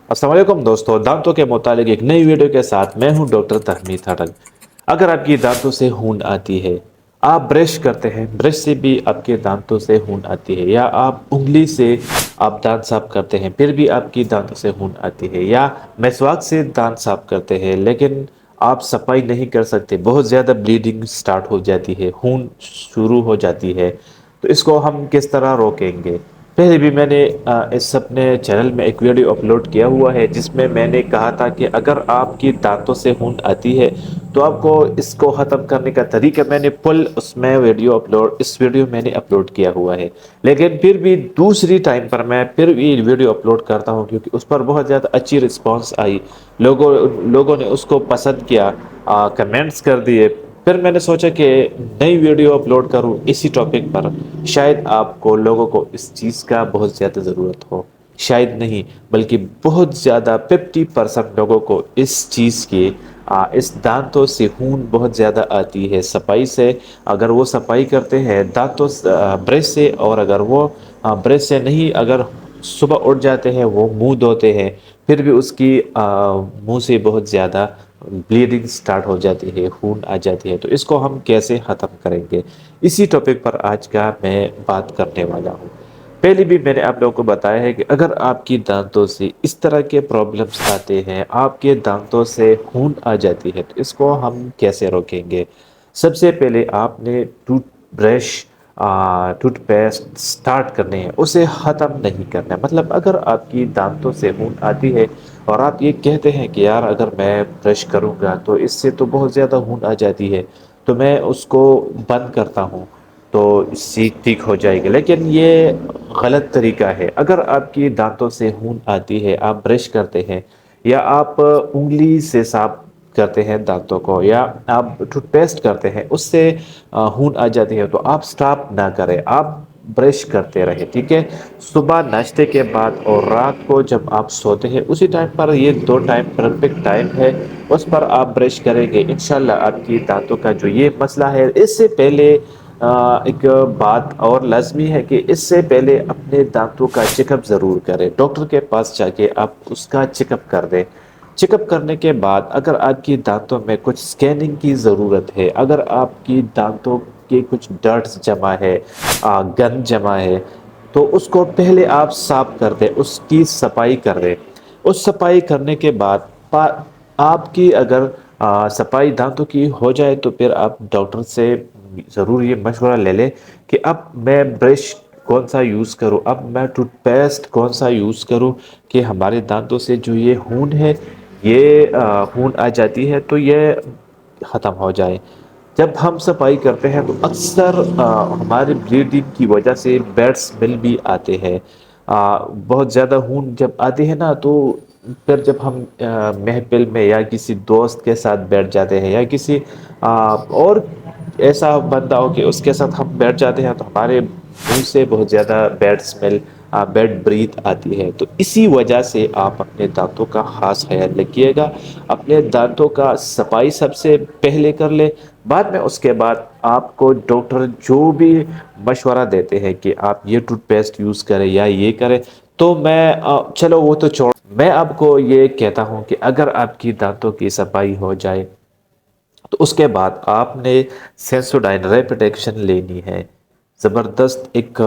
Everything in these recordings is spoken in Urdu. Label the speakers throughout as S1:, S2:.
S1: السلام علیکم دوستوں، دانتوں کے متعلق ایک نئی ویڈیو کے ساتھ میں ہوں ڈاکٹر تحمید ہٹک۔ اگر آپ کی دانتوں سے ہون آتی ہے، آپ برش کرتے ہیں، برش سے بھی آپ کے دانتوں سے ہون آتی ہے، یا آپ انگلی سے آپ دانت صاف کرتے ہیں پھر بھی آپ کی دانتوں سے ہون آتی ہے، یا مسواک سے دانت صاف کرتے ہیں لیکن آپ صفائی نہیں کر سکتے، بہت زیادہ بلیڈنگ سٹارٹ ہو جاتی ہے، خون شروع ہو جاتی ہے، تو اس کو ہم کس طرح روکیں گے؟ پہلے بھی میں نے اس اپنے چینل میں ایک ویڈیو اپلوڈ کیا ہوا ہے جس میں نے کہا تھا کہ اگر آپ کی دانتوں سے ہون آتی ہے تو آپ کو اس کو ختم کرنے کا طریقہ میں نے اس ویڈیو میں نے اپلوڈ کیا ہوا ہے، لیکن پھر بھی دوسری ٹائم پر میں پھر بھی ویڈیو اپلوڈ کرتا ہوں کیونکہ اس پر بہت زیادہ اچھی رسپانس آئی، لوگوں نے اس کو پسند کیا، کمنٹس کر دیے۔ پھر میں نے سوچا کہ نئی ویڈیو اپلوڈ کروں اسی ٹاپک پر، شاید آپ کو لوگوں کو اس چیز کا بہت زیادہ ضرورت ہو، شاید نہیں بلکہ بہت زیادہ 50% لوگوں کو اس چیز کی اس دانتوں سے خون بہت زیادہ آتی ہے صفائی سے۔ اگر وہ صفائی کرتے ہیں دانتوں برش سے، اور اگر وہ برش سے نہیں، اگر صبح اٹھ جاتے ہیں وہ منہ دھوتے ہیں پھر بھی اس کی منہ سے بہت زیادہ بلیڈنگ سٹارٹ ہو جاتی ہے، خون آ جاتی ہے، تو اس کو ہم کیسے ختم کریں گے؟ اسی ٹاپک پر آج کا میں بات کرنے والا ہوں۔ پہلے بھی میں نے آپ لوگوں کو بتایا ہے کہ اگر آپ کی دانتوں سے اس طرح کے پرابلمز آتے ہیں، آپ کے دانتوں سے خون آ جاتی ہے، تو اس کو ہم کیسے روکیں گے؟ سب سے پہلے آپ نے ٹوتھ پیسٹ سٹارٹ کرنے ہیں، اسے ختم نہیں کرنا ہے۔ مطلب اگر آپ کی دانتوں سے خون آتی ہے اور آپ یہ کہتے ہیں کہ یار اگر میں برش کروں گا تو اس سے تو بہت زیادہ خون آ جاتی ہے تو میں اس کو بند کرتا ہوں تو اس سے ٹھیک ہو جائے گی، لیکن یہ غلط طریقہ ہے۔ اگر آپ کی دانتوں سے خون آتی ہے، آپ برش کرتے ہیں یا آپ انگلی سے صاف کرتے ہیں دانتوں کو، یا آپ ٹوتھ پیسٹ کرتے ہیں اس سے خون آ جاتی ہے، تو آپ سٹاپ نہ کریں، آپ برش کرتے رہیں، ٹھیک ہے؟ صبح ناشتے کے بعد اور رات کو جب آپ سوتے ہیں اسی ٹائم پر، یہ دو ٹائم پرفیکٹ ٹائم ہے، اس پر آپ برش کریں گے، انشاءاللہ آپ کی دانتوں کا جو یہ مسئلہ ہے۔ اس سے پہلے ایک بات اور لازمی ہے کہ اس سے پہلے اپنے دانتوں کا چیک اپ ضرور کریں، ڈاکٹر کے پاس جا کے آپ اس کا چیک اپ کر دیں۔ چیک اپ کرنے کے بعد اگر آپ کی دانتوں میں کچھ سکیننگ کی ضرورت ہے، اگر آپ کی دانتوں کے کچھ ڈرٹس جمع ہے، گند جمع ہے، تو اس کو پہلے آپ صاف کر دیں، اس کی صفائی کر دیں۔ اس صفائی کرنے کے بعد آپ کی اگر صفائی دانتوں کی ہو جائے تو پھر آپ ڈاکٹر سے ضرور یہ مشورہ لے لیں کہ اب میں برش کون سا یوز کروں، اب میں ٹوتھ پیسٹ کون سا یوز کروں کہ ہمارے دانتوں سے جو یہ خون ہے، یہ خون آ جاتی ہے تو یہ ختم ہو جائے۔ جب ہم صفائی کرتے ہیں تو اکثر ہمارے بلیڈنگ کی وجہ سے بیڈ اسمیل بھی آتے ہیں، بہت زیادہ خون جب آتے ہیں نا، تو پھر جب ہم محفل میں یا کسی دوست کے ساتھ بیٹھ جاتے ہیں یا کسی اور ایسا بندہ ہو کہ اس کے ساتھ ہم بیٹھ جاتے ہیں تو ہمارے منہ سے بہت زیادہ بیڈ اسمیل، بیڈ بریتھ آتی ہے، تو اسی وجہ سے آپ اپنے دانتوں کا خاص خیال رکھیے گا۔ اپنے دانتوں کا صفائی سب سے پہلے کر لے، بعد میں اس کے بعد آپ کو ڈاکٹر جو بھی مشورہ دیتے ہیں کہ آپ یہ ٹوتھ پیسٹ یوز کریں یا یہ کریں، تو میں چلو وہ تو چھوڑ، میں آپ کو یہ کہتا ہوں کہ اگر آپ کی دانتوں کی صفائی ہو جائے تو اس کے بعد آپ نے سینسوڈائن ریپیٹیشن لینی ہے۔ زبردست ایک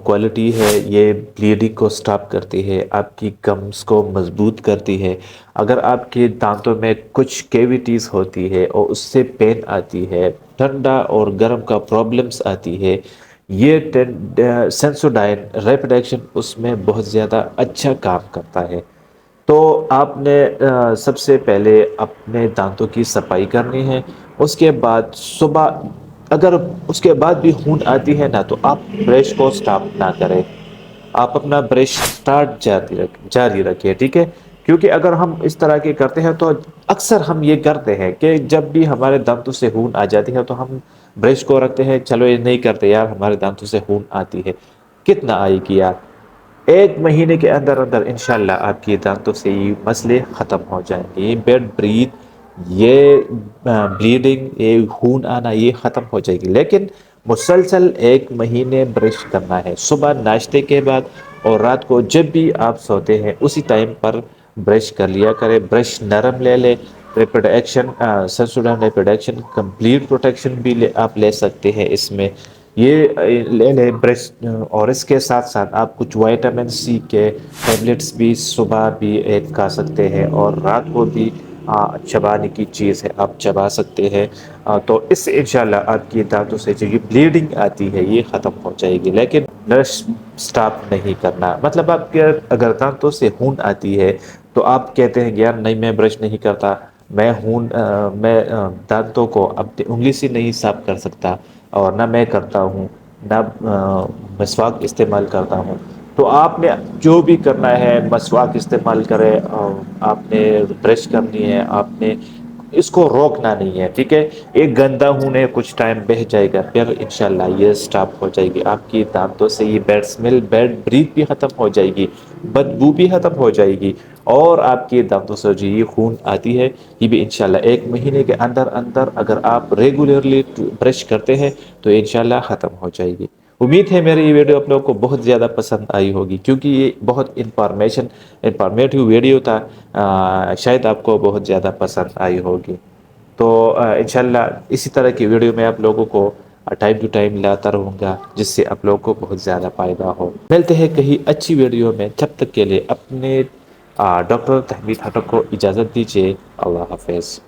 S1: کوالٹی ہے، یہ بلیڈنگ کو سٹاپ کرتی ہے، آپ کی گمز کو مضبوط کرتی ہے۔ اگر آپ کے دانتوں میں کچھ کیویٹیز ہوتی ہے اور اس سے پین آتی ہے، ٹھنڈا اور گرم کا پرابلمز آتی ہے، یہ سینسوڈائن ریپیٹیشن اس میں بہت زیادہ اچھا کام کرتا ہے۔ تو آپ نے سب سے پہلے اپنے دانتوں کی صفائی کرنی ہے، اس کے بعد صبح اگر اس کے بعد بھی خون آتی ہے نا تو آپ برش کو سٹاپ نہ کریں، آپ اپنا برش سٹارٹ جاری رکھیں، ٹھیک ہے؟ کیونکہ اگر ہم اس طرح کے کرتے ہیں تو اکثر ہم یہ کرتے ہیں کہ جب بھی ہمارے دانتوں سے خون آ جاتی ہے تو ہم برش کو رکھتے ہیں، چلو یہ نہیں کرتے یار، ہمارے دانتوں سے خون آتی ہے، کتنا آئے گی یار؟ ایک مہینے کے اندر اندر انشاءاللہ آپ کی دانتوں سے یہ مسئلے ختم ہو جائیں گے، یہ بیڈ بریتھ، یہ بلیڈنگ، یہ خون آنا، یہ ختم ہو جائے گی۔ لیکن مسلسل ایک مہینے برش کرنا ہے، صبح ناشتے کے بعد اور رات کو جب بھی آپ سوتے ہیں اسی ٹائم پر برش کر لیا کرے، برش نرم لے لے، ریپڈیکشن سنسوڈائن ریپڈیکشن کمپلیٹ پروٹیکشن بھی آپ لے سکتے ہیں اس میں، یہ لے لیں برش۔ اور اس کے ساتھ ساتھ آپ کچھ وائٹامن سی کے ٹیبلٹس بھی صبح بھی ایک کھا سکتے ہیں، اور رات کو بھی چبانے کی چیز ہے آپ چبا سکتے ہیں، تو اس سے انشاءاللہ آپ کی دانتوں سے جو یہ بلیڈنگ آتی ہے یہ ختم ہو جائے گی۔ لیکن برش سٹاپ نہیں کرنا، مطلب آپ کے اگر دانتوں سے خون آتی ہے تو آپ کہتے ہیں کہ یار نہیں میں برش نہیں کرتا، میں دانتوں کو اپنی انگلی سے نہیں صاف کر سکتا، اور نہ میں کرتا ہوں، نہ مسواک استعمال کرتا ہوں، تو آپ نے جو بھی کرنا ہے مسواک استعمال کرے، آپ نے برش کرنی ہے، آپ نے اس کو روکنا نہیں ہے، ٹھیک ہے؟ ایک گندا ہونے کچھ ٹائم بہ جائے گا، پھر انشاءاللہ یہ سٹاپ ہو جائے گی، آپ کی دانتوں سے یہ بیڈ اسمیل، بیڈ بریتھ بھی ختم ہو جائے گی، بدبو بھی ختم ہو جائے گی، اور آپ کی دانتوں سے جو یہ خون آتی ہے یہ بھی انشاءاللہ 1 مہینے کے اندر اندر اگر آپ ریگولرلی برش کرتے ہیں تو انشاءاللہ ختم ہو جائے گی۔ امید ہے میری یہ ویڈیو آپ لوگوں کو بہت زیادہ پسند آئی ہوگی، کیونکہ یہ بہت انفارمیٹیو ویڈیو تھا، شاید آپ کو بہت زیادہ پسند آئی ہوگی۔ تو انشاءاللہ اسی طرح کی ویڈیو میں آپ لوگوں کو ٹائم ٹو ٹائم لاتا رہوں گا، جس سے آپ لوگوں کو بہت زیادہ فائدہ ہو۔ ملتے ہیں کہیں اچھی ویڈیو میں، تب تک کے لیے اپنے ڈاکٹر تحمید حٹک کو اجازت دیجیے۔ اللہ حافظ۔